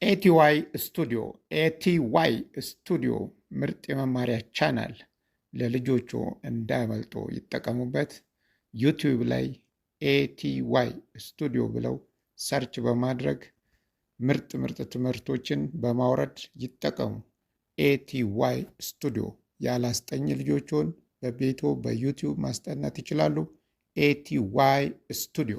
ኤቲዋይ ስቱዲዮ ምርጥ የመማሪያ ቻናል ለልጆቹ እንዳያመልጡ ይጠቀሙበት። ዩቲዩብ ላይ ኤቲዋይ ስቱዲዮ ብለው ሰርች በማድረግ ምርጥ ትምህርቶችን በማውረድ ይጠቀሙ። ኤቲዋይ ስቱዲዮ ያላስጠኝ ልጆቹን በቤቶ በዩቲዩብ ማስጠናት ይችላሉ። ኤቲዋይ ስቱዲዮ።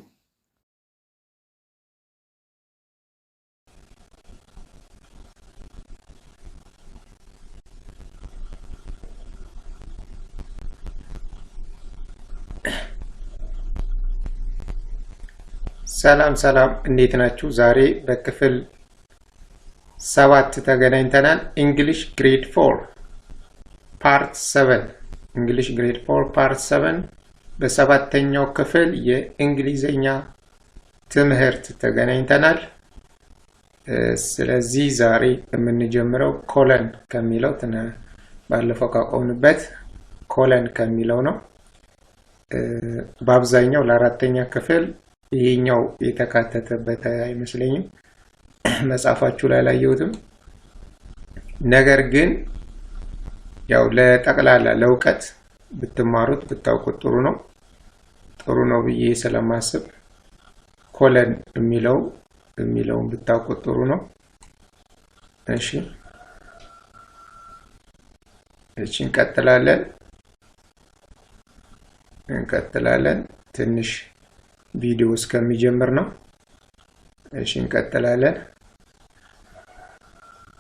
ሰላም እንዴት ናችሁ? ዛሬ በክፍል 7 ተገናኝተናል። እንግሊሽ ግሬድ 4 ፓርት 7 እንግሊሽ ግሬድ 4 ፓርት 7 በሰባተኛው ክፍል የእንግሊዘኛ ትምህርት ተገናኝተናል። ስለዚህ ዛሬ የምንጀምረው ኮለን ከሚለው ባለፈው ካቆምንበት ኮለን ከሚለው ነው። በአብዛኛው ለአራተኛ ክፍል ይሄኛው የተካተተበት አይመስለኝም። መጽሐፋችሁ ላይ አላየሁትም። ነገር ግን ያው ለጠቅላላ ለእውቀት ብትማሩት ብታውቁት ጥሩ ነው ብዬ ስለማስብ ኮለን የሚለውን ብታውቁት ጥሩ ነው። እሺ እንቀጥላለን። ትንሽ ቪዲዮ እስከሚጀምር ነው። እሺ እንቀጥላለን።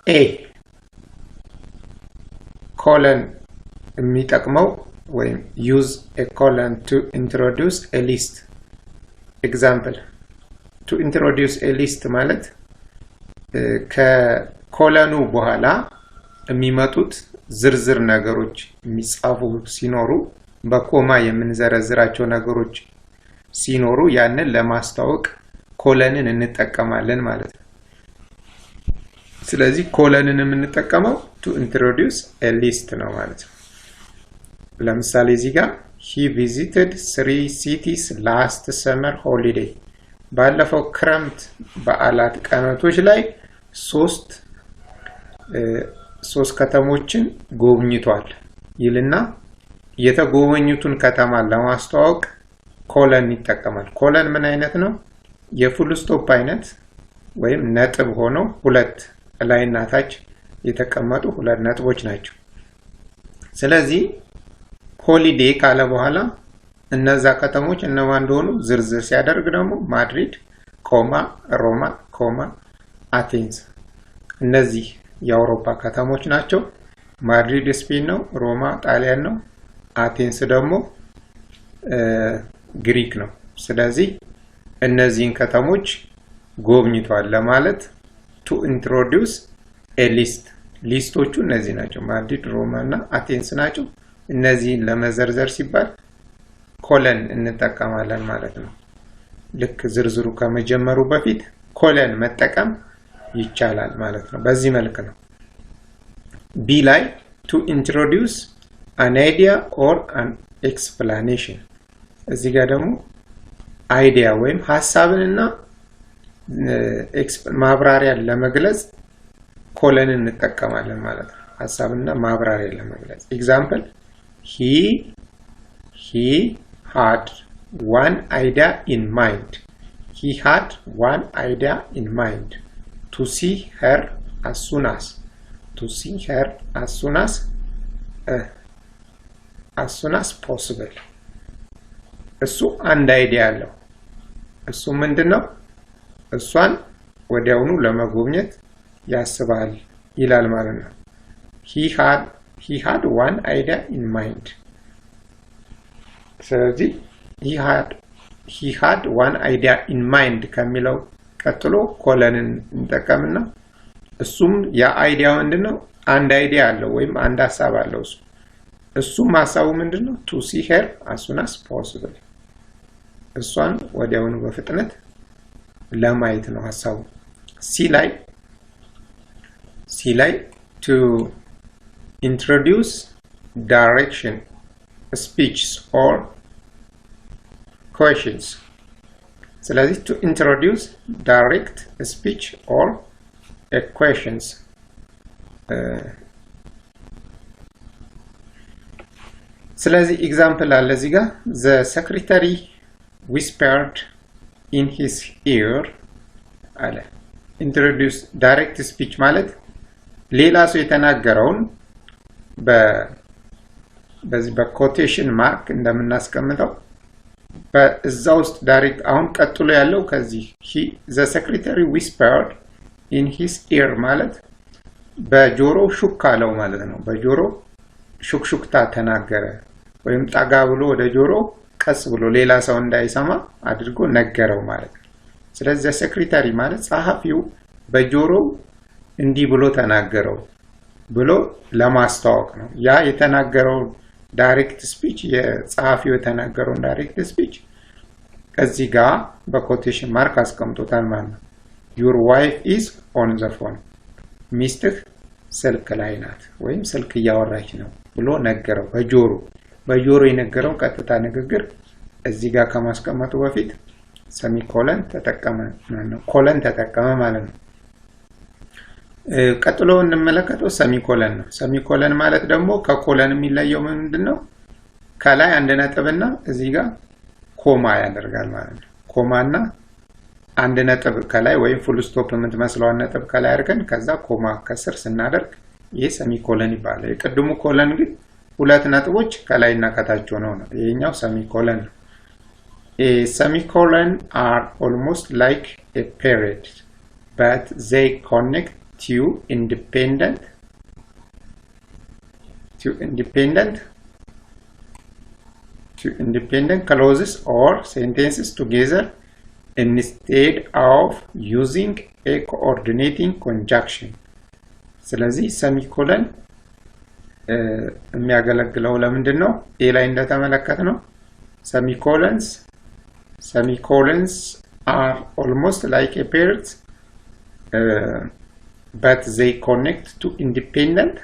ኤ ኮለን የሚጠቅመው ወይም use a colon to introduce a list. example to introduce a list ማለት ከኮለኑ በኋላ የሚመጡት ዝርዝር ነገሮች የሚጻፉ ሲኖሩ በኮማ የምንዘረዝራቸው ነገሮች ሲኖሩ ያንን ለማስተዋወቅ ኮለንን እንጠቀማለን ማለት ነው። ስለዚህ ኮለንን የምንጠቀመው to introduce a list ነው ማለት ነው። ለምሳሌ እዚህ ጋር he visited 3 cities last summer holiday ባለፈው ክረምት በዓላት ቀናቶች ላይ ሶስት ከተሞችን ጎብኝቷል ይልና የተጎበኙትን ከተማ ለማስተዋወቅ ኮለን ይጠቀማል። ኮለን ምን አይነት ነው? የፉል ስቶፕ አይነት ወይም ነጥብ ሆኖ ሁለት ላይና ታች የተቀመጡ ሁለት ነጥቦች ናቸው። ስለዚህ ሆሊዴ ካለ በኋላ እነዛ ከተሞች እነማን እንደሆኑ ዝርዝር ሲያደርግ ደግሞ ማድሪድ ኮማ ሮማ ኮማ አቴንስ እነዚህ የአውሮፓ ከተሞች ናቸው። ማድሪድ ስፔን ነው፣ ሮማ ጣሊያን ነው፣ አቴንስ ደግሞ ግሪክ ነው። ስለዚህ እነዚህን ከተሞች ጎብኝቷል ለማለት to introduce a list ሊስቶቹ እነዚህ ናቸው። ማድሪድ፣ ሮማ እና አቴንስ ናቸው። እነዚህን ለመዘርዘር ሲባል ኮለን እንጠቀማለን ማለት ነው። ልክ ዝርዝሩ ከመጀመሩ በፊት ኮለን መጠቀም ይቻላል ማለት ነው። በዚህ መልክ ነው። ቢ ላይ to introduce an idea or an explanation እዚህ ጋር ደግሞ አይዲያ ወይም ሐሳብንና ማብራሪያን ለመግለጽ ኮለንን እንጠቀማለን ማለት ነው። ሐሳብንና ማብራሪያን ለመግለጽ ኤግዛምፕል he had one idea in mind. He had one idea in mind to see her as soon as possible. እሱ አንድ አይዲያ አለው። እሱ ምንድነው? እሷን ወዲያውኑ ለመጎብኘት ያስባል ይላል ማለት ነው። he had one idea in mind. ስለዚህ he had one idea in mind ከሚለው ቀጥሎ ኮለንን እንጠቀምና እሱም ያ አይዲያ ምንድነው? አንድ አይዲያ አለው ወይም አንድ ሐሳብ አለው። እሱም ሐሳቡ ምንድነው? to see her as soon as possible እሷን ወዲያውኑ በፍጥነት ለማየት ነው ሐሳቡ። ሲ ላይ to introduce direction speeches or questions ስለዚህ to introduce direct speech or equations ስለዚህ ኤግዛምፕል አለ እዚህ ጋር the secretary whispered in his ear አለ introduce direct speech ማለት ሌላ ሰው የተናገረውን በዚህ በኮቴሽን ማርክ እንደምናስቀምጠው በዛ ውስጥ ዳይሬክት አሁን ቀጥሎ ያለው ከዚህ the secretary whispered in his ear ማለት በጆሮ ሹክ አለው ማለት ነው በጆሮ ሹክሹክታ ተናገረ ወይም ጠጋ ብሎ ወደ ጆሮ ቀስ ብሎ ሌላ ሰው እንዳይሰማ አድርጎ ነገረው ማለት ነው ስለዚህ secretary ማለት ጸሐፊው በጆሮ እንዲህ ብሎ ተናገረው ብሎ ለማስተዋወቅ ነው ያ የተናገረው ዳይሬክት ስፒች የጸሐፊው የተናገረው ዳይሬክት ስፒች ከዚህ ጋር በኮቴሽን ማርክ አስቀምጦታል ማለት ነው your wife is on the phone ሚስትህ ስልክ ላይ ናት ወይም ስልክ እያወራች ነው ብሎ ነገረው በጆሮ የነገረው ቀጥታ ንግግር እዚህ ጋር ከማስቀመጡ በፊት ሰሚኮለን ተጠቀመ ነው ኮለን ተጠቀመ ማለት ነው ቀጥሎ እንመለከተው ሰሚኮለን ነው ሰሚኮለን ማለት ደግሞ ከኮለን የሚለየው ምንድነው ከላይ አንድ ነጥብና እዚህ ጋር ኮማ ያደርጋል ማለት ነው ኮማና አንድ ነጥብ ከላይ ወይም ፉል ስቶፕ የምትመስለው ነጥብ ከላይ አድርገን ከዛ ኮማ ከስር ስናደርግ ይሄ ሰሚኮለን ይባላል የቀድሙ ኮለን ግን ሁለት ነጥቦች ከላይና ከታች ነው ይሄኛው ሰሚኮለን ነው a semicolon are almost like a period but they connect to independent clauses or sentences together instead of using a coordinating conjunction ስለዚህ ሰሚኮለን የሚያገለግለው ለምንድነው ኤ ላይ እንደተመለከተነው semicolons are almost like a period but they connect to independent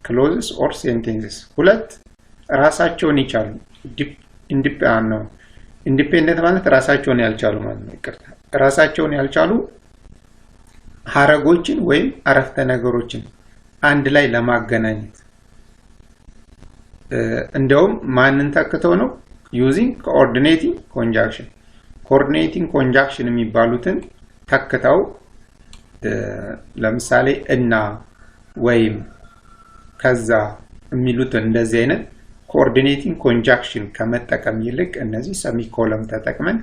clauses or sentences ሁለት ራሳቸውን ይቻሉ independent ማለት ራሳቸውን ያልቻሉ ማለት ነው ይቅርታ ራሳቸውን ያልቻሉ ሐረጎችን ወይም አረፍተ ነገሮችን አንድ ላይ ለማገናኘት እንደውም ማንን ተከተው ነው using coordinating conjunction የሚባሉትን ተከተው ለምሳሌ እና ወይም ከዛ የሚሉት እንደዚህ አይነት coordinating conjunction ከመጠቀም ይልቅ እነዚህ ሰሚኮለን ተጠቅመን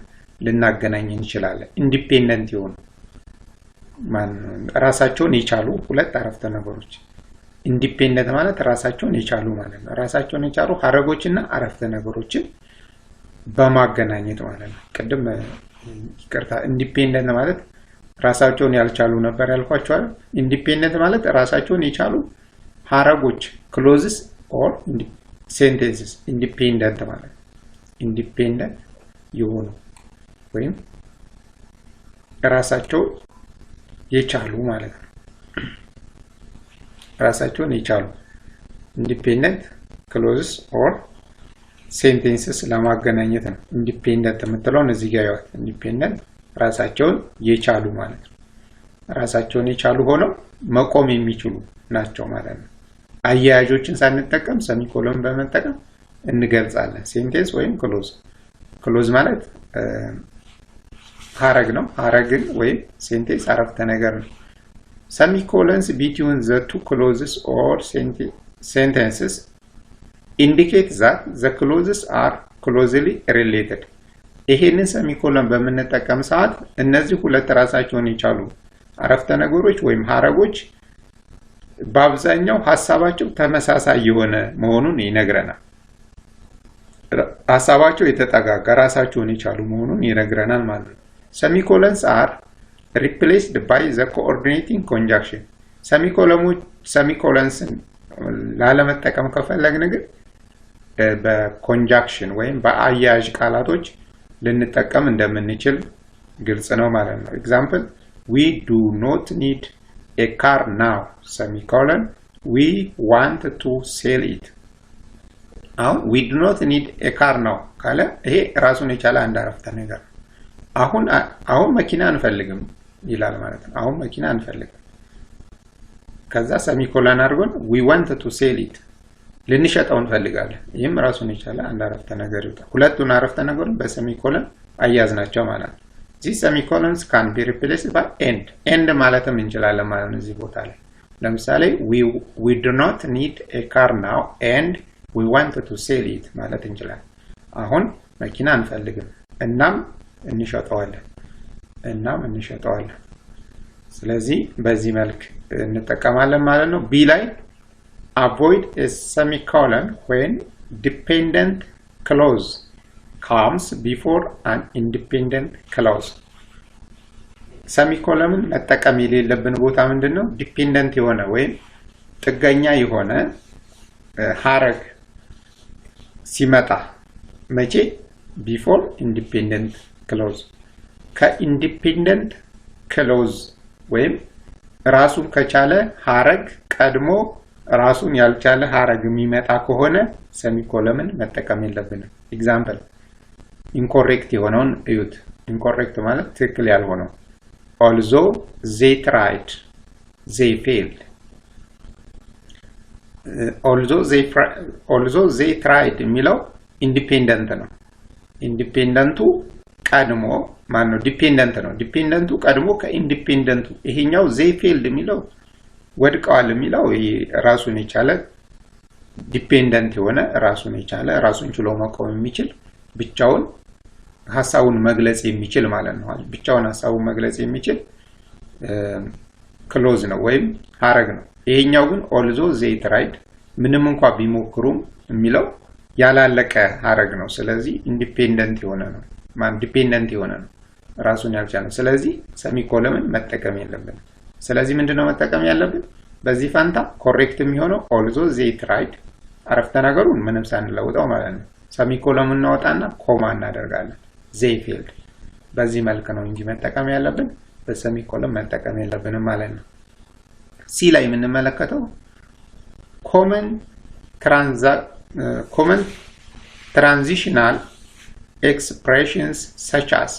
ልናገናኝ እንችላለን ኢንዲፔንደንት ይሆኑ ራሳቸውን የቻሉ ሁለት አረፍተ ነገሮች ኢንዲፔንደንት ማለት ራሳቸውን የቻሉ ማለት ነው ራሳቸውን የቻሉ ሐረጎችና አረፍተ ነገሮችን በማገናኘት ማለት ነው ቅድም ይቅርታ ኢንዲፔንደንት ማለት ራሳቸውን ያልቻሉ ነበር ያልኳችሁ አይደል ኢንዲፔንደንት ማለት ራሳቸውን የቻሉ ሐረጎች clauses or sentences ኢንዲፔንደንት ማለት ኢንዲፔንደንት የሆኑ ወይም ራሳቸው የቻሉ ማለት ነው ራሳቸውን የቻሉ ኢንዲፔንደንት clauses or sentences ለማገናኘት ነው ኢንዲፔንደንት የምትለውን እዚህ ጋር ያው ኢንዲፔንደንት ራሳቸውን የቻሉ ማለት ነው ራሳቸውን የቻሉ ሆነው መቆም የሚችሉ ናቸው ማለት ነው አያያዦችን ሳንጠቀም ሰሚኮለን በመጠቀም እንገልጻለን ሴንቴንስ ወይም ክሎዝ ማለት ሐረግ ነው ሐረግን ወይም ሴንቴንስ አረፍተ ነገር ነው semicolons between the two clauses or sentences indicate that the clauses are closely related ይሄንን ሰሚኮለን በመነጠቀም ሰዓት እነዚህ ሁለት ራሳቸውን የቻሉ አረፍተ ነገሮች ወይም ሐረጎች በአብዛኛው ሐሳባቸው ተመሳሳይ የሆነ መሆኑን ይነግረናል ሐሳባቸው የተጠጋጋ ራሳቸውን የቻሉ መሆኑን ይነግረናል ማለት ነው semicolons are replaced by the coordinating conjunction semicolons ላለመጠቀም ከፈለግን ግን በኮንጃክሽን ወይም በአያያዥ ቃላቶች ልንጠቀም እንደምንችል ግልጽ ነው ማለት ነው example we do not need a car now semicolon we want to sell it አሁን we do not need a car now ካለ ይሄ ራሱን የቻለ አንድ አረፍተ ነገር አሁን መኪና አንፈልግም ይላል ማለት ነው አሁን መኪና አንፈልግም ከዛ ሰሚኮለን አድርገን we want to sell it ልንሸጠው እንፈልጋለን ይሄም ራሱን ይቻለ አንድ አረፍተ ነገር ይወጣል ሁለቱን አረፍተ ነገሩን በሰሚኮለን አያዝናቸው ማለት ነው these semicolons can be replaced by end ማለትም እንችላለን ማለት ነው እዚህ ቦታ ላይ ለምሳሌ we do not need a car now and we want to sell it ማለት እንችላለን አሁን መኪና አንፈልግም እናም እንሸጠዋለን ስለዚህ በዚህ መልክ እንጠቀማለን ማለት ነው ቢ ላይ avoid a semicolon when dependent clause comes before an independent clause semicolon መጠቀም የሌለብን ቦታ ምንድነው dependent የሆነ ወይ ጥገኛ የሆነ ሐረግ ሲመጣ መቼ before independent clause ከindependent clause ወይም ራሱን ከቻለ ሐረግ ቀድሞ ራሱን ያልቻለ ሐረግ የሚመጣ ከሆነ semicolon መጠቀም የለብንም example incorrect የሆነውን እዩት incorrect ማለት ትክክል ያልሆነው although they tried they failed although they tried የሚለው independent ነው ኢንዲፔንደንቱ ቀድሞ ማን ነው ዲፔንደንት ነው ዲፔንደንቱ ቀድሞ ከኢንዲፔንደንቱ ይሄኛው they failed የሚለው ወድቀዋል የሚለው ራሱን የቻለ ዲፔንደንት የሆነ ራሱን የቻለ ራሱን ችሎ መቆም የሚችል ብቻውን ሐሳቡን መግለጽ የሚችል ማለት ነው ብቻውን ሐሳቡን መግለጽ የሚችል ክሎዝ ነው ወይም ሐረግ ነው ይሄኛው ግን although they tried ምንም እንኳን ቢሞክሩም የሚለው ያላለቀ ሐረግ ነው ስለዚህ ኢንዲፔንደንት የሆነ ነው ማን ዲፔንደንት የሆነ ነው ራሱን ያልቻለ ስለዚህ ሰሚኮለን መጠቀም የለብንም ስለዚህ ምንድነው መጠቀም ያለብን በዚህ ፋንታ ኮሬክት የሚሆነው although they tried አረፍተ ነገሩን ምንም ሳንለውጠው ማለት ነው ሰሚኮለን እናወጣና ኮማ እናደርጋለን they failed በዚህ መልኩ ነው እንጂ መጠቀም ያለብን በሰሚኮለን መጠቀም የለብንም ማለት ነው ሲ ላይ የምንመለከተው common transitional expressions such as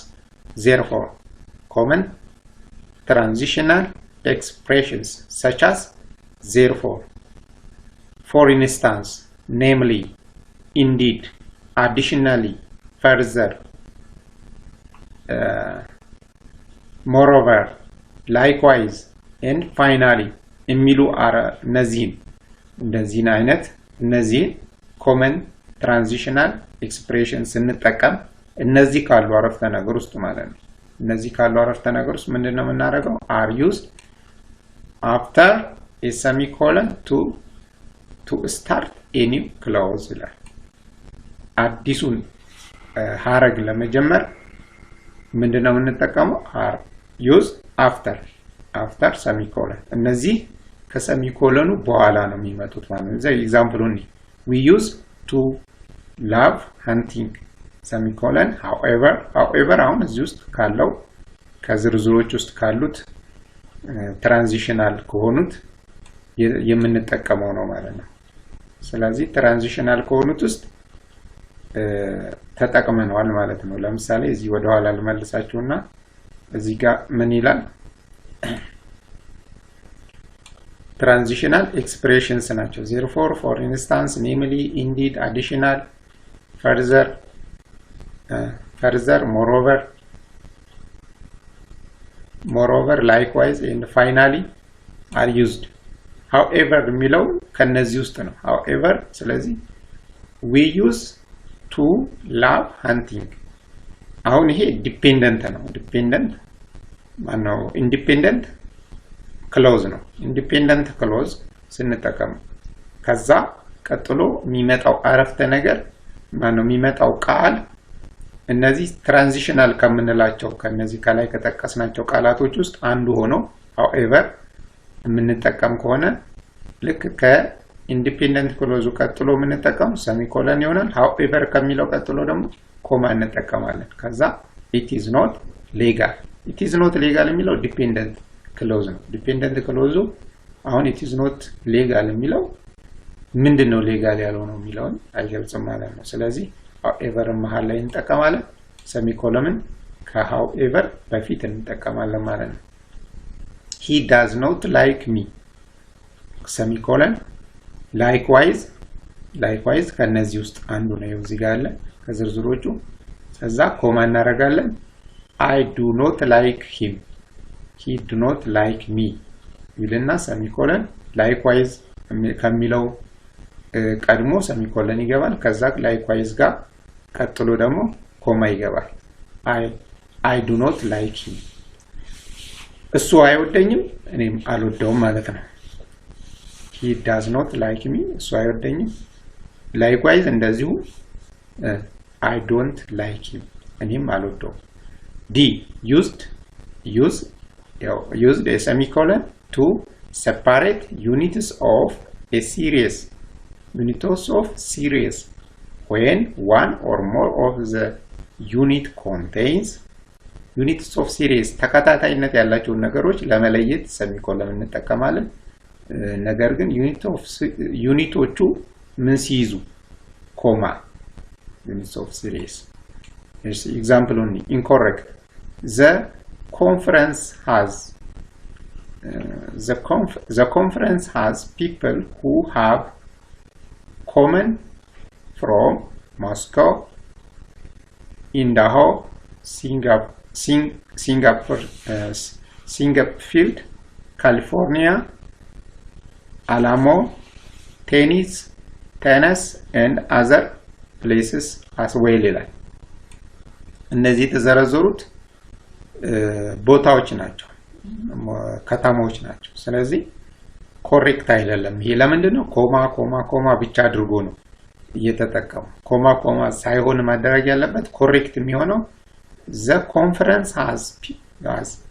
therefore common transitional expressions such as therefore for instance namely indeed additionally further moreover likewise and finally የሚሉ እነዚህን አይነት እነዚህ common transitional expressions እንጠቀም እነዚህ ካሉ አረፍተ ነገር ውስጥ ማለት ነው እነዚህ ካሉ አረፍተ ነገር ውስጥ ምንድነው የምናደርገው are used after a semicolon to start a new clause ይላል አዲሱን ሐረግ ለመጀመር ምንድነው የምንጠቀመው are used after semicolon እነዚህ ከሰሚኮለኑ በኋላ ነው የሚመጡት ማለት ነው ዘይ ኤግዛምፕሉን we use to love hunting semicolon however አሁን እዚህ ውስጥ ካለው ከዝርዝሮች ውስጥ ካሉት ትራንዚሽናል ከሆኑት የምንጠቀመው ነው ማለት ነው ስለዚህ ትራንዚሽናል ከሆኑት ውስጥ ተጠቅመናል ማለት ነው ለምሳሌ እዚህ ወደ ኋላ ልመልሳችሁና እዚህ ጋር ምን ይላል transitional expressions ናቸው therefore for instance namely indeed additional further moreover likewise and finally are used however የሚለው ከነዚህ ውስጥ ነው however ስለዚህ we use to love hunting አሁን ይሄ ዲፔንደንት ነው ዲፔንደንት ማነው ኢንዲፔንደንት ክሎዝ ነው ኢንዲፔንደንት ክሎዝ ስንጠቀም ከዛ ቀጥሎ የሚመጣው አረፍተ ነገር ማነው የሚመጣው ቃል እነዚህ ትራንዚሽናል ከምንላቸው ከነዚህ ከላይ ከተቀስናቸው ቃላቶች ውስጥ አንዱ ሆኖ however የምንጠቀም ከሆነ ልክ ከኢንዲፔንደንት ክሎዙ ቀጥሎ የምንጠቀም ሰሚኮለን ይሆናል however ከሚለው ቀጥሎ ደግሞ ኮማ እንጠቀማለን ከዛ it is not legal የሚለው ዲፔንደንት ክሎዝ ነው ዲፔንደንት ክሎዙ አሁን it is not legal የሚለው ምንድነው ሌጋል ያልሆነው የሚለውን አይገልጽም ማለት ነው ስለዚህ however መሃል ላይ እንጠቀማለን ሰሚኮለንን ከhowever በፊት እንጠቀማለን ማለት ነው he does not like me semicolon likewise ከነዚህ ውስጥ አንዱ ነው እዚህ ጋር አለ ከዝርዝሮቹ ከዛ ኮማ እናረጋለን I do not like him he do not like me ይልና semicolon likewise ከሚለው ቀድሞ semicolon ይገባል ከዛ likewise ጋር ቀጥሎ ደግሞ ኮማ ይገባል I do not like him እሱ አይወደኝም እኔም አልወደውም ማለት ነው he does not like me እሱ አይወደኝም likewise እንደዚሁ I don't like him እኔም አልወደውም D used a semicolon to separate units of a series when one or more of the unit contains units of series ተከታታይነት ያላቸው ነገሮች ለመለየት semicolon እንጠቀማለን ነገር ግን ዩኒቶቹ ምን ሲይዙ ኮማ units of series here's example only incorrect the conference has people who have common from Moscow Idaho Singapore California Alamo Tennessee and other places as well ይላል እነዚህ የተዘረዘሩት ቦታዎች ናቸው ከተማዎች ናቸው ስለዚህ ኮሬክት አይደለም ይሄ ለምንድነው ኮማ ብቻ አድርጎ ነው እየተጠቀመው ኮማ ሳይሆን ማድረግ ያለበት ኮሬክት የሚሆነው the conference has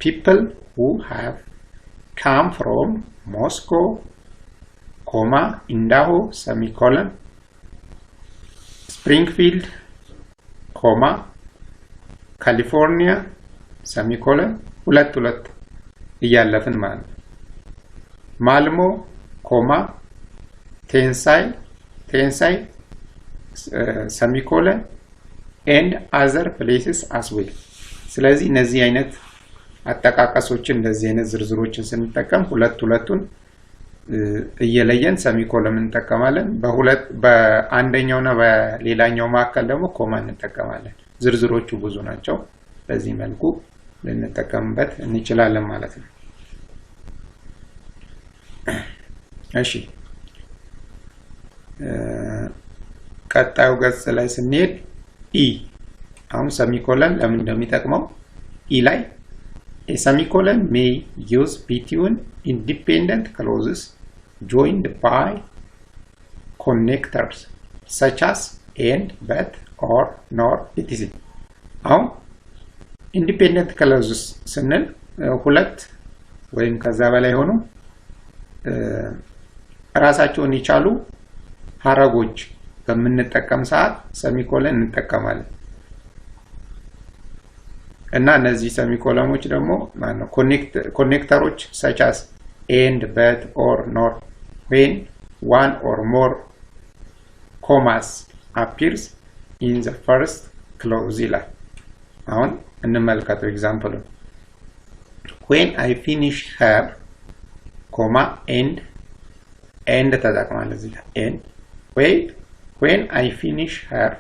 people who have come from Moscow Idaho semicolon Springfield California semicolon ሁለት እያለፈን ማለት ማልሞ Tennessee semicolon and other places as well ስለዚህ እነዚህ አይነት አጠቃቀሶችን እንደዚህ አይነት ዝርዝሮችን ስንጠቀም ሁለቱን እየለየን semicolon እንጠቀማለን በአንደኛውና በሌላኛው መካከል ደግሞ ኮማ እንጠቀማለን ዝርዝሮቹ ብዙ ናቸው በዚህ መልኩ ልንጠቀምበት እንችላለን ማለት ነው እሺ ቀጣዩ ገጽ ላይ ስንሄድ አሁን semicolon ለምን እንደሚጠቅመው ላይ a semicolon may use between independent clauses joined by connectors such as and but or nor etc አሁን independent clauses ስንል ሁለት ወይም ከዛ በላይ ሆኖ ራሳቸውን ይቻሉ ሐረጎች በመንጠቀም ሰዓት semicolon እንጠቀማለን እና እነዚህ semicolonዎች ደግሞ ማነው connectors such as and but or nor when one or more commas appears in the first clause ይላል አሁን እንመልከተው example when I finish her and ተጠቅማለሁ እዚህ ጋር and when I finish her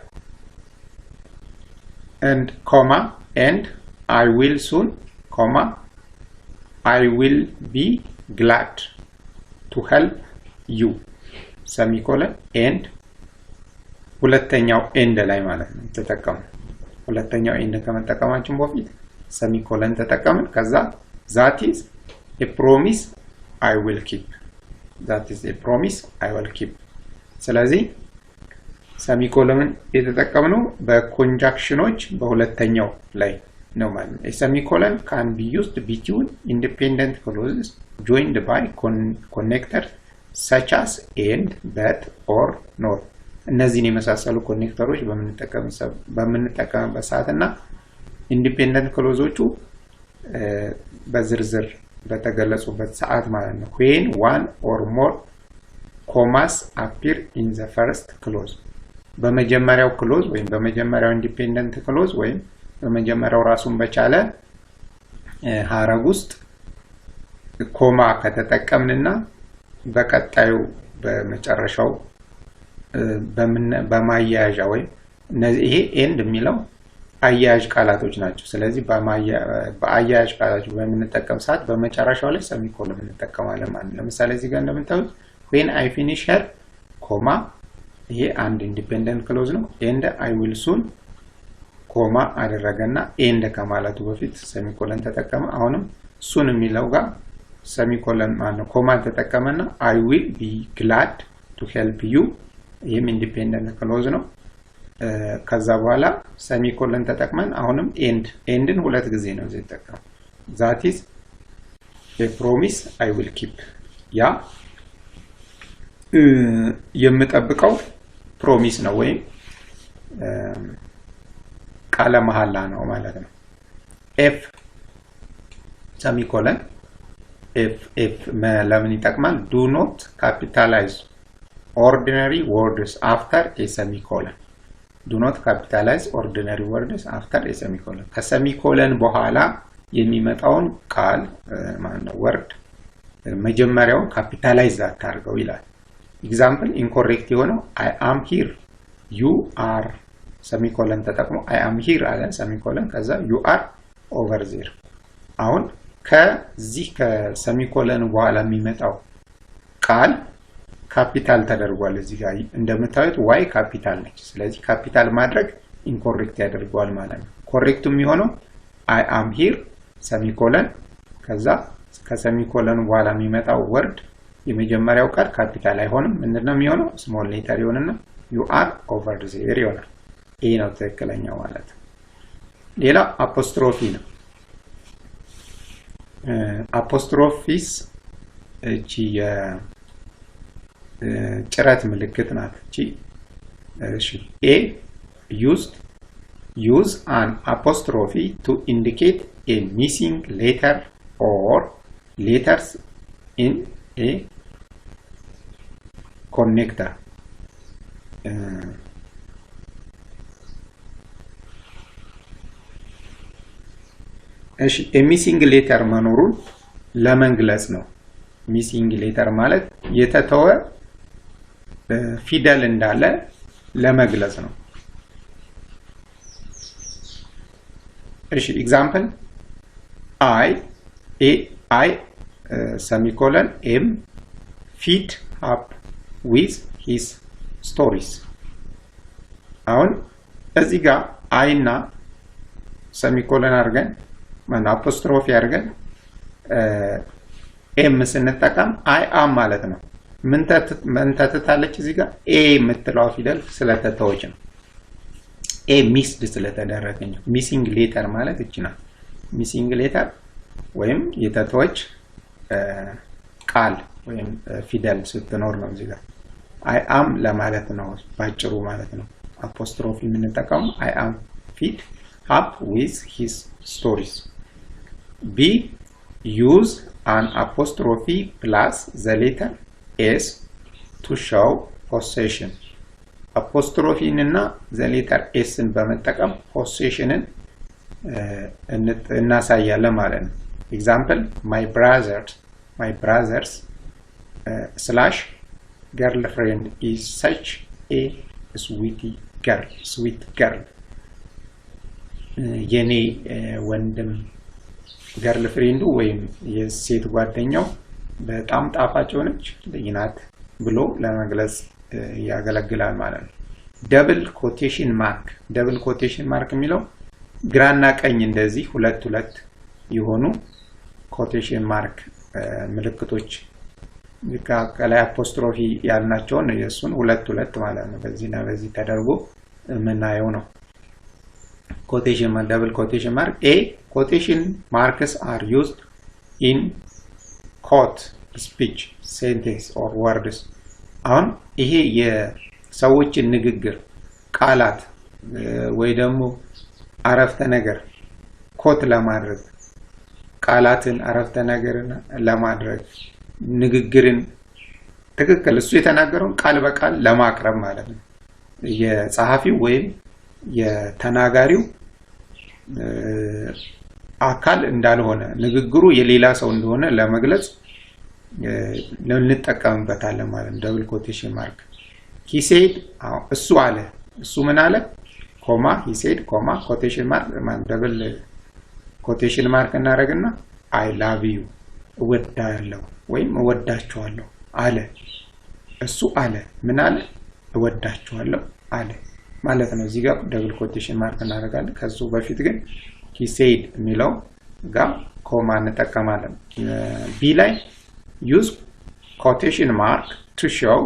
and I will soon I will be glad to help you semicolon and ሁለተኛው end ላይ ማለት ነው ተጠቀሙ ሁለተኛው end ከመጠቀማችን በፊት semicolon ተጠቀምን ከዛ that is a promise I will keep ስለዚህ semicolon የተጠቀምነው በኮንጃክሽኖች በሁለተኛው ላይ ነው ማለት ነው a semicolon can be used between independent clauses joined by connectors such as and but or nor እነዚህን የመሳሰሉ ኮኔክተሮች በመንጠቀምበት ሰዓትና ኢንዲፔንደንት ክሎዞቹ በዝርዝር በተገለጹበት ሰዓት ማለት ነው when one or more commas appear in the first clause በመጀመሪያው ክሎዝ ወይም በመጀመሪያው ኢንዲፔንደንት ክሎዝ ወይም በመጀመሪያው ራሱን በቻለ ሐረግ ውስጥ ኮማ ከተጠቀምንና በቀጣዩ በመጨረሻው በማያያዣ ወይ ይሄ ኤንድ የሚለው አያያዥ ቃላቶች ናቸው። ስለዚህ በአያያዥ ቃላቶች በምንጠቀም ሰዓት በመጨረሻው ላይ ሰሚኮለን እንጠቀማለን ማለት ነው። ለምሳሌ እዚህ ጋር እንደምታዩት when I finish her ኮማ ይሄ አንድ ኢንዲፔንደንት ክሎዝ ነው and I will soon ኮማ አደረገና ኤንድ ከማለቱ በፊት ሰሚኮለን ተጠቀመ። አሁንም soon የሚለው ጋር ሰሚኮለን ማለት ኮማ ተጠቀመና I will be glad to help you ይሄም ኢንዲፔንደንት ክሎዝ ነው። ከዛ በኋላ ሰሚኮለን ተጠቅመን አሁንም ኤንድን ሁለት ጊዜ ነው ተጠቅመን that is a promise I will keep ያ የምጠብቀው ፕሮሚስ ነው ወይም ቃለ መሐላ ነው ማለት ነው። ኤፍ ሰሚኮለን ኤፍ ለምን ይጠቅማል? do not capitalize ordinary words after a semicolon do not capitalize ordinary words after a semicolon ከሰሚኮለን በኋላ የሚመጣውን ቃል ማለት ወርድ መጀመሪያውን ካፒታላይዝ አታርገው ይላል። ኤግዛምፕል ኢንኮሬክት የሆነው I am here you are ሰሚኮለን ተጠቅሞ I am here አለ ሰሚኮለን ከዛ you are over there አሁን ከዚህ ከሰሚኮለን በኋላ የሚመጣው ቃል ካፒታል ተደርጓል። እዚህ ጋር እንደምታዩት y ካፒታል ነች። ስለዚህ ካፒታል ማድረግ ኢንኮሬክት ያደርገዋል ማለት ነው። ኮሬክቱ የሚሆነው I am here ሰሚኮለን ከዛ ከሰሚኮለን በኋላ የሚመጣው ወርድ የመጀመሪያው ቃል ካፒታል አይሆንም። ምንድነው የሚሆነው? ስሞል ሌተር ይሆንና you are over there ይሆናል። ይሄ ነው ትክክለኛው ማለት ነው። ሌላ አፖስትሮፊ ነው። አፖስትሮፊስ እቺ የጭረት ምልክት ናት። እቺ እሺ a use an apostrophe to indicate a missing letter or letters in a connector እሺ ሚሲንግ ሌተር መኖሩን ለመግለጽ ነው። ሚሲንግ ሌተር ማለት የተተወ ፊደል እንዳለ ለመግለጽ ነው። እሺ ኤግዛምፕል I semicolon M feed up with his stories አሁን እዚህ ጋር I እና ሰሚኮለን አድርገን ማን አፖስትሮፊ አድርገን M ስንጠቀም I am ማለት ነው። ምን ተተታለች እዚህ ጋር A የምትለው ፊደል ስለተተወች ነው። A missed ስለተደረገኝ ሚሲንግ ሌተር ማለት እቺ ናት። ሚሲንግ ሌተር ወይም የተተወች ቃል ወይም ፊደል ስትኖር ነው እዚህ ጋር I am ለማለት ነው ባጭሩ ማለት ነው። አፖስትሮፊ የምንጠቀመው I am feed up with his stories B use an apostrophe plus the letter S to show possession apostrophe እና the letter S በመጠቀም possessionን እናሳያለን ማለት ነው። ኤግዛምፕል my brothers slash girlfriend is such a sweet girl የኔ ወንድም ገርልፍሬንዱ ወይም የሴት ጓደኛው በጣም ጣፋጭ ሆነች ልጅ ናት ብሎ ለመግለጽ ያገለግላል ማለት ነው። ደብል ኮቴሽን ማርክ የሚለው ግራና ቀኝ እንደዚህ ሁለት የሆኑ ኮቴሽን ማርክ ምልክቶች ከላይ አፖስትሮፊ ያልናቸው ነው። የሱን ሁለት ማለት ነው። በዚህና በዚህ ተደርጎ ምናየው ነው። quotation mark double quotation mark a quotation marks are used in quote speech sentence or words አሁን ይሄ የሰዎችን ንግግር ቃላት ወይ ደግሞ አረፍተ ነገር ኮት ለማድረግ ቃላትን አረፍተ ነገርን ለማድረግ ንግግርን ትክክል እሱ የተናገረውን ቃል በቃል ለማቅረብ ማለት ነው። የጸሐፊው ወይም የተናጋሪው አካል እንዳልሆነ ንግግሩ የሌላ ሰው እንደሆነ ለመግለጽ እንጠቀምበታለን ማለት ነው ደብል ኮቴሽን ማርክ he said እሱ አለ እሱ ምን አለ ኮማ he said ኮማ ኮቴሽን ማርክ ደብል ኮቴሽን ማርክ እናደርግና I love you እወዳለሁ ወይም እወዳችኋለሁ አለ እሱ አለ ምን አለ እወዳችኋለሁ አለ ማለት ነው እዚህ ጋር ደብል ኮቴሽን ማርክ እናደርጋለን ከሱ በፊት ግን he said የሚለው ጋር ኮማ እንጠቀማለን ቢ ላይ use quotation mark to show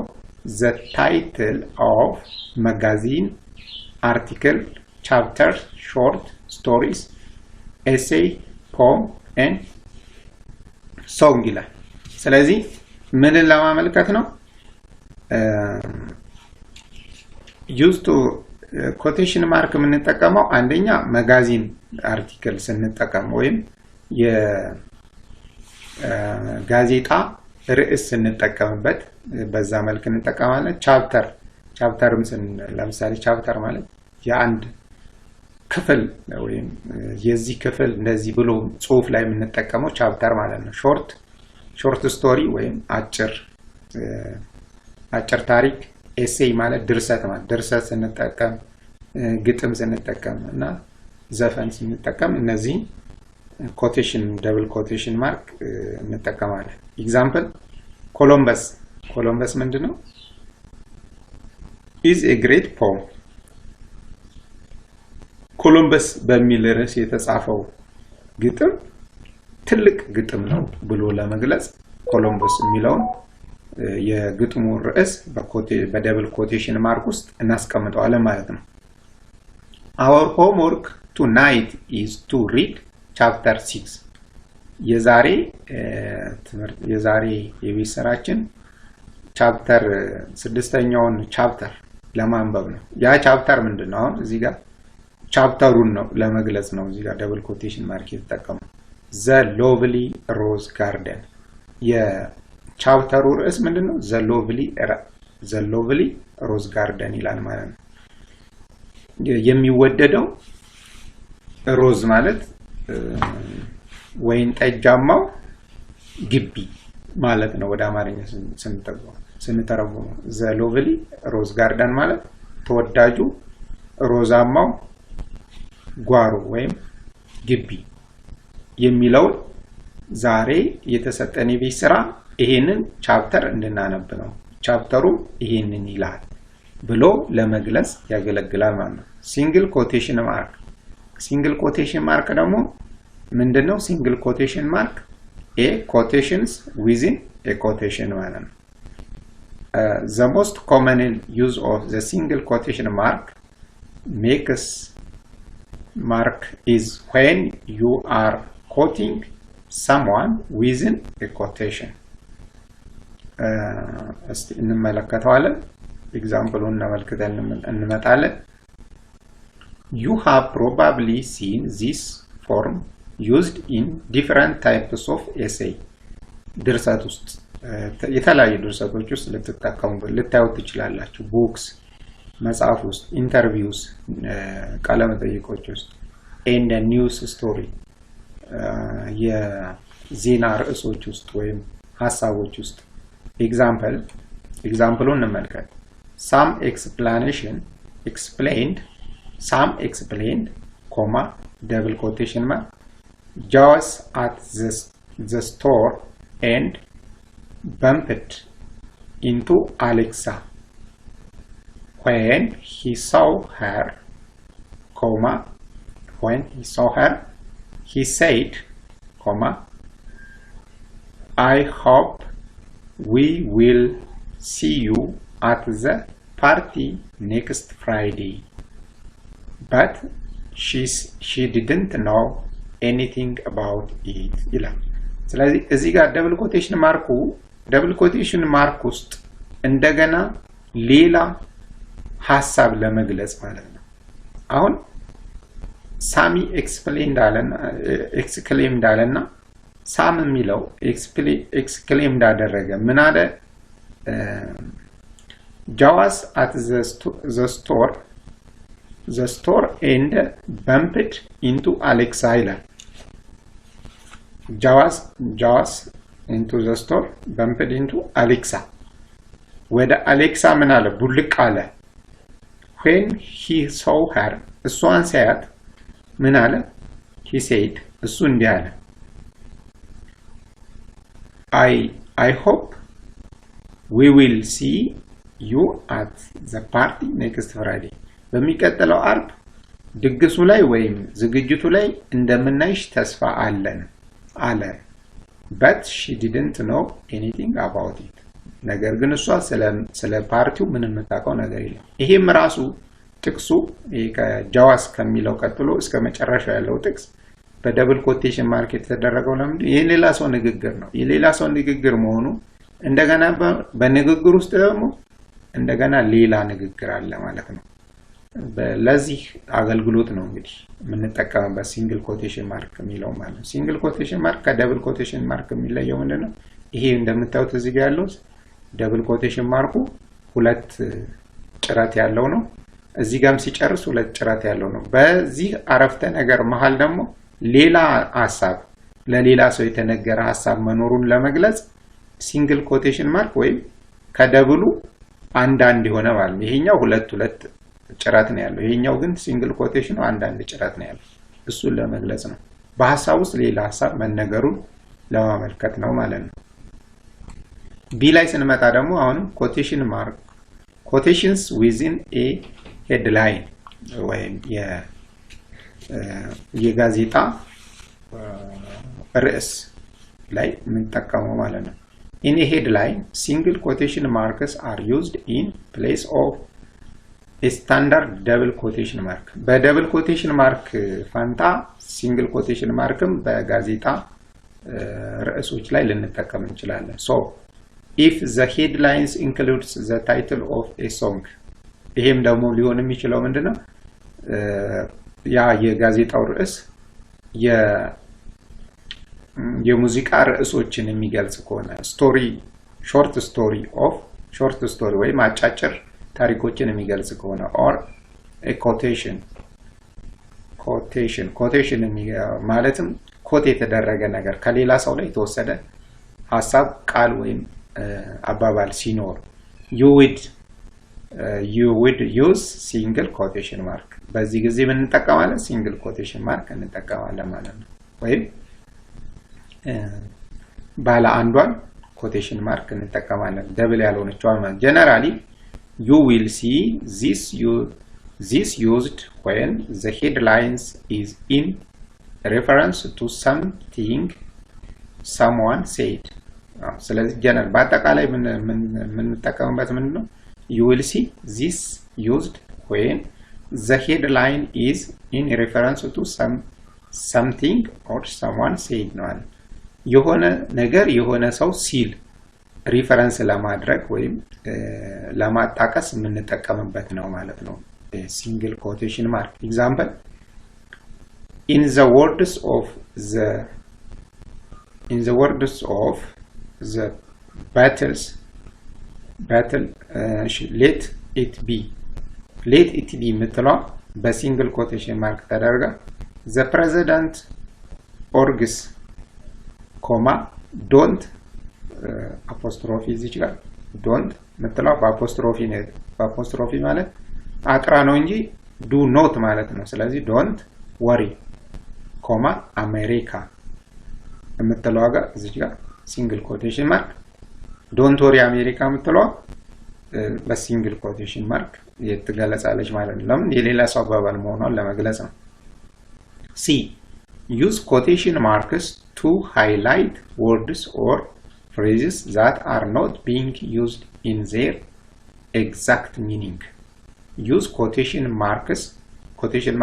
the title of magazine article chapter short stories essay poem and song ይላል ስለዚህ ምን ለማመልከት ነው use to quotation mark የምንጠቀመው አንደኛ ማጋዚን አርቲክል ስንጠቀም ወይም የጋዜጣ ርዕስ ስንጠቀምበት በዛ መልኩ እንጠቀማለን ቻፕተርም ለምሳሌ ቻፕተር ማለት የአንድ ክፍል ወይም የዚህ ክፍል እንደዚህ ብሎ ጽሁፍ ላይ የምንጠቀመው ቻፕተር ማለት ነው ሾርት ስቶሪ ወይም አጭር ታሪክ ኤሴይ ማለት ድርሰት ማለት ድርሰት ስንጠቀም ግጥም ስንጠቀም እና ዘፈን ስንጠቀም እነዚህ ኮቴሽን ደብል ኮቴሽን ማርክ እንጠቀማለን ኤግዛምፕል ኮሎምበስ ምንድነው is a great poem ኮሎምበስ በሚል ርዕስ የተጻፈው ግጥም ትልቅ ግጥም ነው ብሎ ለመግለጽ ኮሎምበስ የሚለውን የግጥሙ ርዕስ በደብል ኮቴሽን ማርክ ውስጥ እናስቀምጠዋለን ማለት ነው our homework tonight is to read chapter 6 የዛሬ የቤት ስራችን ቻፕተር 6ኛውን ቻፕተር ለማንበብ ነው ያ ቻፕተር ምንድነው አሁን እዚህ ጋር ቻፕተሩን ነው ለመግለጽ ነው እዚህ ጋር ደብል ኮቴሽን ማርክ የተጠቀመው the lovely rose garden የቻፕተሩ ርዕስ ምንድነው the lovely rose garden ይላል ማለት ነው የሚወደደው ሮዝ ማለት ወይን ጠጃማው ግቢ ማለት ነው ወደ አማርኛ ስንተረጉመው the lovely rose garden ማለት ተወዳጁ ሮዛማው ጓሮ ወይም ግቢ የሚለው ዛሬ የተሰጠን የቤት ስራ ይሄንን ቻፕተር እንድናነብ ነው ቻፕተሩ ይሄንን ይላል ብሎ ለመግለጽ ያገለግላል ማለት ነው ሲንግል ኮቴሽን ማርክ ደግሞ ምንድነው ሲንግል ኮቴሽን ማርክ a quotations within a quotation ማለት ነው the most common use of the single quotation mark is when you are quoting someone within a quotation እስቲ እንመለከተዋለን ኤግዛምፕሉን እናመልክተን እንመጣለን you have probably seen this form used in different types of essay ድርሰት ውስጥ የተለያዩ ድርሰቶች ውስጥ ልታዩት ትችላላችሁ books መጽሐፍ ውስጥ ኢንተርቪውስ ቃለ መጠይቆች ውስጥ and a news story የዜና ርዕሶች ውስጥ ወይም ሐሳቦች ውስጥ ኤግዛምፕሉን እንመልከት some explained comma double quotation mark Jaws at the store and bumped into Alexa when he saw her comma he said comma I hope we will see you at the party next Friday but she didn't know anything about it ይላል ስለዚህ እዚህ ጋር ደብል ኮቴሽን ማርክ ውስጥ እንደገና ሌላ ሐሳብ ለመግለጽ ማለት ነው አሁን ሳሚ ኤክስክሌምድ አለና ሳም የሚለው ኤክስክሌምድ አደረገ ምን አለ Jaws at the store and bumped into Alexa ይላል Jaws into the store bumped into Alexa ወደ አሌክሳ ምን አለ ቡልቅ አለ when he saw her እሷን ሲያያት ምን አለ he said እሱ እንዲህ አለ I hope we will see you at the party next Friday በሚቀጥለው አርብ ድግሱ ላይ ወይም ዝግጅቱ ላይ እንደምናይሽ ተስፋ አለን አለ but she didn't know anything about it ነገር ግን እሷ ስለ ፓርቲው ምንም የምታውቀው ነገር የለም ይሄም ራሱ ጥቅሱ ከጃዋስ ከሚለው ቀጥሎ እስከ መጨረሻው ያለው ጥቅስ በደብል ኮቴሽን ማርክ የተደረገው ለምንድን የሌላ ሰው ንግግር ነው የሌላ ሰው ንግግር መሆኑ እንደገና በንግግር ውስጥ ደግሞ እንደገና ሌላ ንግግር አለ ማለት ነው ለዚህ አገልግሎት ነው እንግዲህ የምንጠቀምበት ሲንግል ኮቴሽን ማርክ የሚለው ማለት ሲንግል ኮቴሽን ማርክ ከደብል ኮቴሽን ማርክ የሚለየው ምንድነው ይሄ እንደምታዩት እዚህ ጋር ያለው ደብል ኮቴሽን ማርኩ ሁለት ጭራት ያለው ነው እዚህ ጋርም ሲጨርስ ሁለት ጭራት ያለው ነው በዚህ አረፍተ ነገር መሃል ደግሞ ሌላ ሐሳብ ለሌላ ሰው የተነገረ ሐሳብ መኖሩን ለመግለጽ ሲንግል ኮቴሽን ማርክ ወይም ከደብሉ አንድ የሆነ ማለት ይሄኛው ሁለት ጭራት ነው ያለው ይሄኛው ግን ሲንግል ኮቴሽን አንድ ጭራት ነው ያለው እሱን ለመግለጽ ነው በሐሳብ ውስጥ ሌላ ሐሳብ መነገሩን ለማመልከት ነው ማለት ነው ቢ ላይ ስንመጣ ደግሞ አሁን ኮቴሽን ማርክ quotations within a headline ወይም የጋዜጣ ርዕስ ላይ የምንጠቀመው ማለት ነው in a headline single quotation marks are used in place of a standard double quotation mark በdouble quotation mark ፋንታ single quotation markም በጋዜጣ ርዕሶች ላይ ልንጠቀም እንችላለን so if the headlines includes the title of a song ይሄም ደግሞ ሊሆን የሚችለው ምንድነው ያ የጋዜጣው ርዕስ የሙዚቃ ርዕሶችን የሚገልጽ ከሆነ ስቶሪ ሾርት ስቶሪ ወይ አጫጭር ታሪኮችን የሚገልጽ ከሆነ or a quotation ማለትም ኮት የተደረገ ነገር ከሌላ ሰው ላይ የተወሰደ ሐሳብ ቃል ወይም አባባል ሲኖር you would use single quotation mark በዚህ ጊዜ ምን እንጠቀማለን single quotation mark እንጠቀማለን ማለት ነው ወይም ባለ አንዷን quotation mark እንጠቀማለን ደብል ያልሆነችው ማለት generally you will see this used when the headlines is in reference to something someone said ስለዚህ ጀነራል በአጠቃላይ ምን ተጠቀምበት ምንድነው you will see this used when the headline is in reference to something or someone said ነው የሆነ ነገር የሆነ ሰው ሲል ሪፈረንስ ለማድረግ ወይም ለማጣቀስ ምን ተጠቀምበት ነው ማለት ነው single quotation mark example in the words of the battle let it be ምትለው በሲንግል ኮቴሽን ማርክ ተደርጋ the president orgs don't apostrophe እዚህ ጋር don't ምትለው በአፖስትሮፊ ማለት አጥራ ነው እንጂ do not ማለት ነው ስለዚህ don't worry America ምትለው ጋር እዚህ ጋር single quotation mark don't worry America ምትለው በሲንግል quotation mark የተገለጻለች ማለት ነው ለምን የሌላ ሰው አባባል መሆኑን ለመግለጽ ነው C use quotation marks to highlight words or phrases that are not being used in their exact meaning use quotation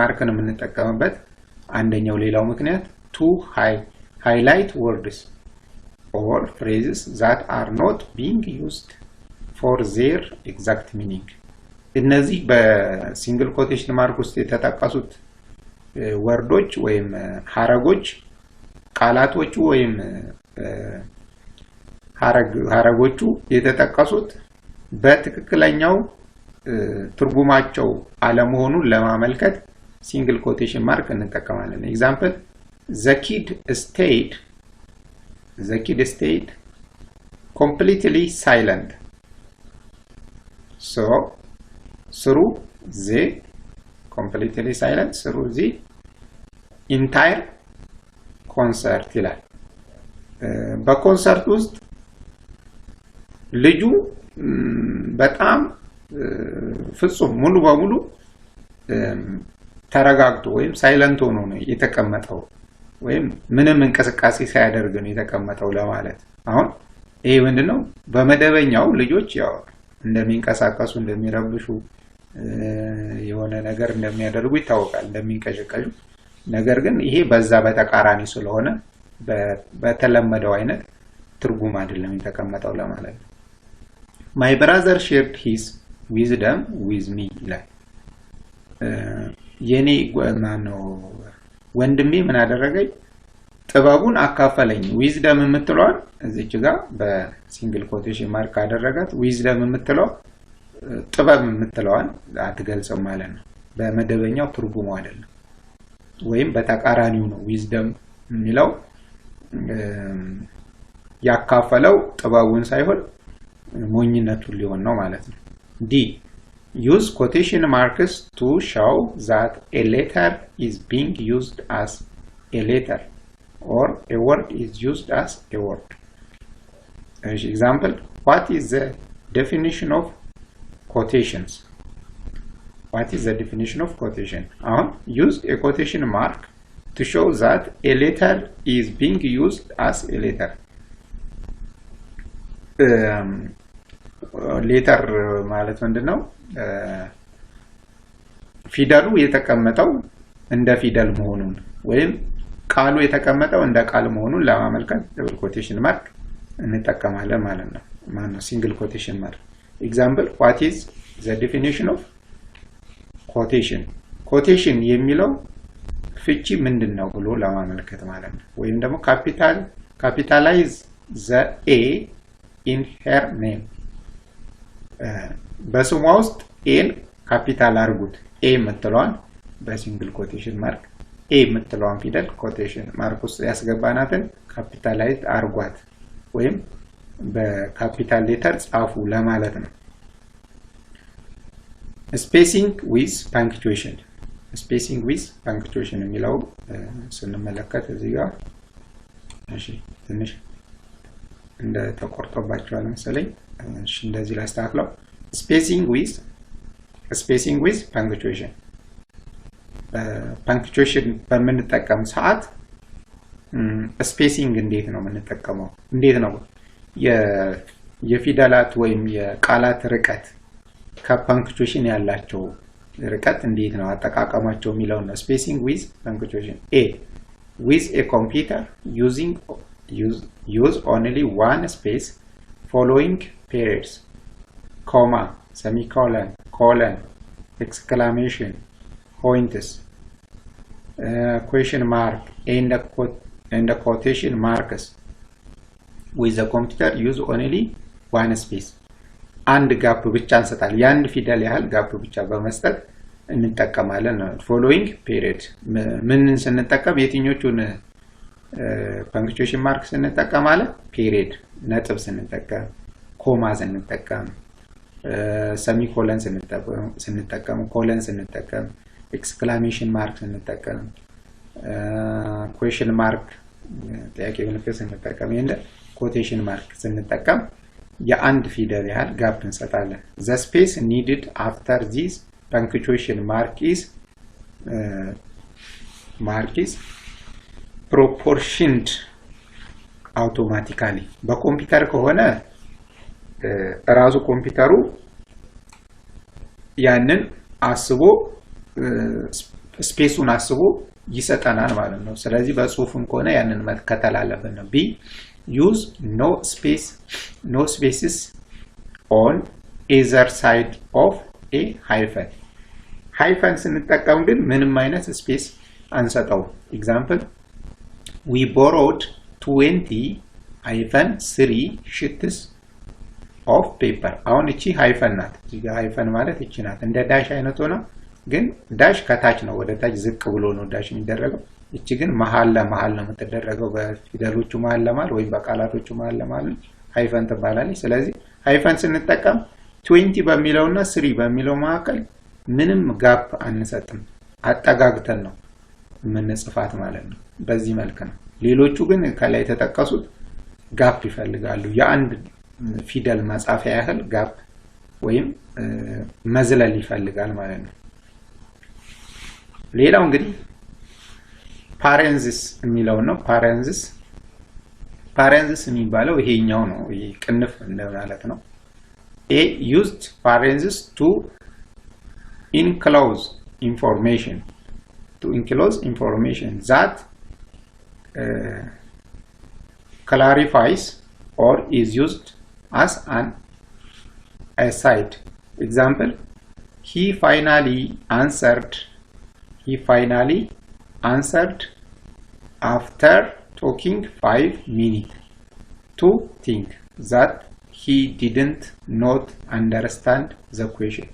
markን የምንጠቀምበት አንደኛው ሌላው ምክንያት to highlight words or phrases that are not being used for their exact meaning እነዚህ በሲንግል ኮቴሽን ማርክ ውስጥ የተጠቀሱት ወርዶች ወይም ሐረጎች ቃላቶቹ ወይም ሐረጎቹ የተጠቀሱት በትክክለኛው ትርጉማቸው አለመሆኑን ለማመልከት single quotation mark እንጠቀማለን example the kid stayed the kid stayed completely silent. So through the completely silent through the entire concert ይላል። በኮንሰርት ውስጥ ልጁ በጣም ፍጹም ሙሉ በሙሉ ተረጋግቶ ወይም ሳይለንት ሆኖ ነው የተቀመጠው ወይም ምንም እንቅስቃሴ ሳያደርግ ነው የተቀመጠው ለማለት። አሁን ይሄ ምንድነው በመደበኛው ልጆች ያው እንደሚንቀሳቀሱ እንደሚረብሹ የሆነ ነገር እንደሚያደርጉ ይታወቃል እንደሚንቀሽቀሹ ነገር ግን ይሄ በዛ በተቃራኒ ስለሆነ በተለመደው አይነት ትርጉም አይደለም የተቀመጠው ለማለት። My brother shared his wisdom with me ይላል። የኔ ማነው ወንድሜ ምን አደረገኝ ጥበቡን አካፈለኝ። wisdom የምትለዋን እዚች ጋር በሲንግል ኮቴሽን ማርክ አደረጋት። wisdom የምትለው ጥበብ የምትለዋን አትገልጽም ማለት ነው በመደበኛው ትርጉሙ አይደለም ወይም በተቃራኒው ነው። wisdom የሚለው ያካፈለው ጥበቡን ሳይሆን ሞኝነቱን ሊሆን ነው ማለት ነው። D use quotation marks to show that a letter is being used as a letter or a word is used as a word. Example, what is the definition of quotations? What is the definition of quotation? Use a quotation mark to show that a letter is being used as a letter. Letter ማለት ምንድነው? ፊደሉ የተቀመጠው እንደ ፊደል መሆኑን ወይም ቃሉ የተቀመጠው እንደ ቃል መሆኑን ለማመልከት double quotation mark እንጠቀማለን ማለት ነው። ማነው single quotation mark. Example, what is the definition of quotation? Quotation የሚለው ፍቺ ምንድነው ብሎ ለማመልከት ማለት ነው። ወይም ደግሞ capitalize the A in her name. በስሟ ውስጥ ኤን ካፒታል አርጉት። ኤ የምትለዋን በሲንግል ኮቴሽን ማርክ ኤ የምትለዋን ፊደል ኮቴሽን ማርክ ውስጥ ያስገባናትን ካፒታላይዝ አርጓት ወይም በካፒታል ሌተር ጻፉ ለማለት ነው። spacing with punctuation. spacing with punctuation የሚለው ስንመለከት እዚህ ጋር እሺ ትንሽ እንደ ተቆርጦባቸዋል መሰለኝ። እሺ እንደዚህ ላስተካክለው። spacing with punctuation. punctuation በምንጠቀም ሰዓት spacing እንዴት ነው የምንጠቀመው? እንዴት ነው የፊደላት ወይም የቃላት ርቀት ከpunctuation ያላቸው ርቀት እንዴት ነው አጠቃቀማቸው የሚለው ነው። spacing with punctuation. A with a computer use only one space following periods, comma, semicolon, colon, exclamation points, question mark and the quotation marks. With the computer use only one space. አንድ ጋፕ ብቻ እንሰጣለን። የአንድ ፊደል ያህል ጋፕ ብቻ በመስጠት እንጠቀማለን ነው። following period ምን ስንጠቀም የትኞቹን punctuation mark ስንጠቀማለን? period ነጥብ ስንጠቀም፣ ኮማ ስንጠቀም፣ semicolon ስንጠቀም፣ colon ስንጠቀም፣ exclamation mark ስንጠቀም፣ question mark ጥያቄ ምልክት ስንጠቀም፣ እንደ quotation mark ስንጠቀም የአንድ ፊደል ያህል ጋፕ እንሰጣለን። the space needed after this punctuation mark is proportioned automatically. በኮምፒውተር ከሆነ ራሱ ኮምፒውተሩ ያንን አስቦ ስፔሱን አስቦ ይሰጠናል ማለት ነው። ስለዚህ በጽሁፍም ከሆነ ያንን መከተል አለብን ነው። B use no spaces on either side of a hyphen. hyphen ስንጠቀም ግን ምንም አይነት ስፔስ አንሰጠው። example, we borrowed 20-3 sheets of paper. አሁን እቺ ሃይፈን ናት። እዚህ ጋር ሃይፈን ማለት እቺ ናት። እንደ ዳሽ አይነት ሆነ ግን ዳሽ ከታች ነው ወደ ታች ዝቅ ብሎ ነው ዳሽ የሚደረገው። እቺ ግን መሃል ለመሃል ነው የምትደረገው በፊደሎቹ መሃል ለመሃል ወይም በቃላቶቹ መሃል ለመሃል ሃይፈን ትባላለች። ስለዚህ ሃይፈን ስንጠቀም 20 በሚለውና 3 በሚለው መካከል ምንም ጋፕ አንሰጥም፣ አጠጋግተን ነው የምንጽፋት ማለት ነው። በዚህ መልክ ነው። ሌሎቹ ግን ከላይ የተጠቀሱት ጋፕ ይፈልጋሉ። የአንድ ፊደል መጻፊያ ያህል ጋፕ ወይም መዝለል ይፈልጋል ማለት ነው። ሌላው እንግዲህ ፓሬንዚስ የሚለው ነው። ፓሬንዚስ የሚባለው ይሄኛው ነው። ይሄ ቅንፍ እንደማለት ነው። A used parentheses to enclose information that clarifies or is used as an aside. Example: he finally answered after talking 5 minutes to think that he didn't not understand the question.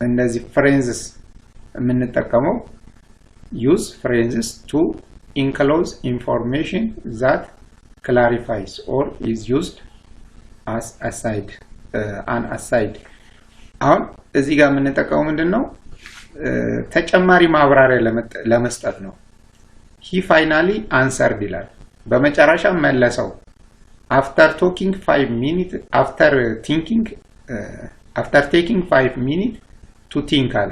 እነዚህ phrases የምንጠቀመው use phrases to enclose information that clarifies or is used as an aside. አሁን እዚህ ጋር የምንጠቀመው ምንድነው? ተጨማሪ ማብራሪያ ለመስጠት ነው። he finally answered ይላል። በመጨረሻ መለሰው። after taking 5 minutes to think አለ።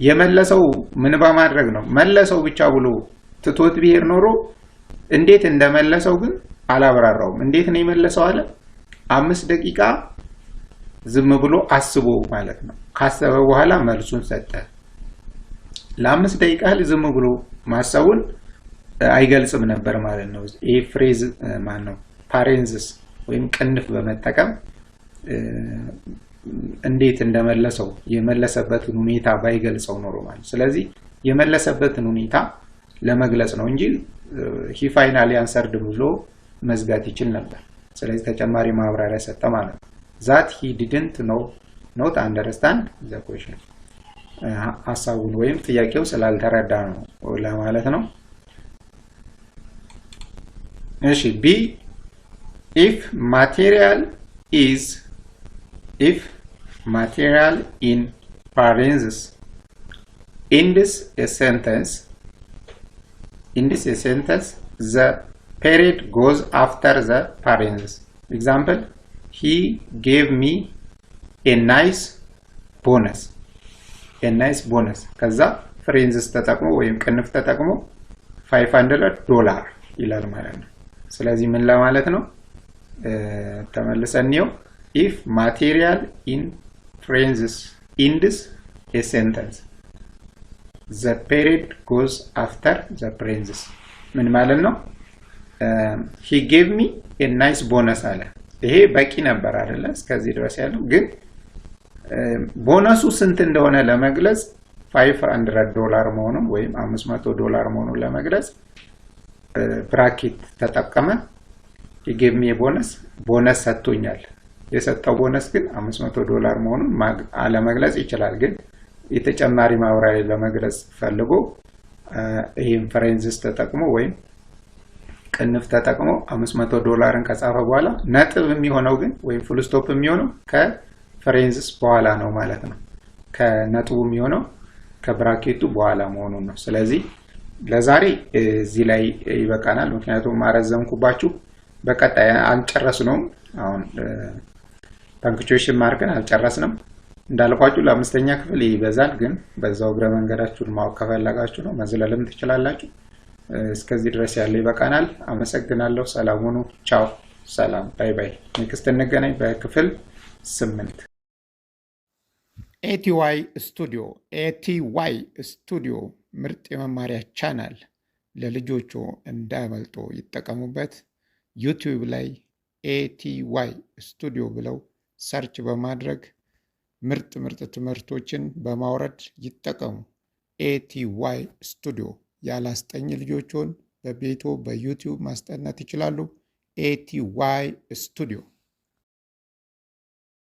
የመለሰው ምን በማድረግ ነው? መለሰው ብቻ ብሎ ትቶት ቢሄድ ኖሮ እንዴት እንደመለሰው ግን አላብራራውም። እንዴት ነው የመለሰው አለ? 5 ደቂቃ ዝም ብሎ አስቦ ማለት ነው። ካሰበ በኋላ መልሱን ሰጠ። ለ5 ደቂቃ ዝም ብሎ ማሰቡን አይገልጽም ነበር ማለት ነው። ይሄ ፍሬዝ ማን ነው? ፓሬንዚስ ወይም ቅንፍ በመጠቀም እንዴት እንደመለሰው የመለሰበትን ሁኔታ ባይገልጸው ኖሮ ማለት። ስለዚህ የመለሰበትን ሁኔታ ለመግለጽ ነው እንጂ he finally answered ብሎ መዝጋት ይችል ነበር። ስለዚህ ተጨማሪ ማብራሪያ ሰጠ ማለት ነው። that he didn't not understand the question ሐሳቡን ወይም ጥያቄው ስላልተረዳ ነው ለማለት ነው። እሺ ቢ if material in parentheses ends a sentence, the period goes after the parentheses. Example: he gave me a nice bonus. ከዛ ፍሬንዝስ ተጠቅሞ ወይም ቅንፍ ተጠቅሞ $500 ይላል ማለት ነው። ስለዚህ ምን ለማለት ነው? ተመልሰን ነው if material in parentheses ends a sentence, the period goes after the parentheses. ምን ማለት ነው? he gave me a nice bonus አለ። ይሄ በቂ ነበር አይደለ? እስከዚህ ድረስ ያለው ግን ቦነሱ ስንት እንደሆነ ለመግለጽ $500 መሆኑን ወይም $500 መሆኑን ለመግለጽ ብራኬት ተጠቀመ። he gave me a ቦነስ ሰጥቶኛል። የሰጠው ቦነስ ግን $500 መሆኑን አለመግለጽ ይችላል። ግን የተጨማሪ ማብራሪያ ለመግለጽ ፈልጎ ይሄን ፍሬንዝስ ተጠቅሞ ወይም ቅንፍ ተጠቅሞ $500ን ከጻፈ በኋላ ነጥብ የሚሆነው ግን ወይም ፉል ስቶፕ የሚሆነው ከፍሬንዝስ በኋላ ነው ማለት ነው። ከነጥቡ የሚሆነው ከብራኬቱ በኋላ መሆኑን ነው። ስለዚህ ለዛሬ እዚህ ላይ ይበቃናል። ምክንያቱም ማረዘምኩባችሁ። በቀጣይ አንጨረስነውም። አሁን ፓንክቹዌሽን ማርክን አልጨረስንም። እንዳልኳችሁ ለአምስተኛ ክፍል ይበዛል። ግን በዛው እግረ መንገዳችሁን ማወቅ ከፈለጋችሁ ነው መዝለልም ትችላላችሁ። እስከዚህ ድረስ ያለ ይበቃናል። አመሰግናለሁ። ሰላም ሁኑ። ቻው። ሰላም። ባይ ባይ። ኔክስት እንገናኝ በክፍል 8። ኤቲዋይ ስቱዲዮ ምርጥ የመማሪያ ቻናል ለልጆቹ እንዳይመልጡ ይጠቀሙበት። ዩቲዩብ ላይ ኤቲዋይ ስቱዲዮ ብለው ሰርች በማድረግ ምርጥ ትምህርቶችን በማውረድ ይጠቀሙ። ኤቲዋይ ስቱዲዮ ያላስጠኝ ልጆችን በቤቶ በዩቲዩብ ማስጠናት ይችላሉ። ኤቲዋይ ስቱዲዮ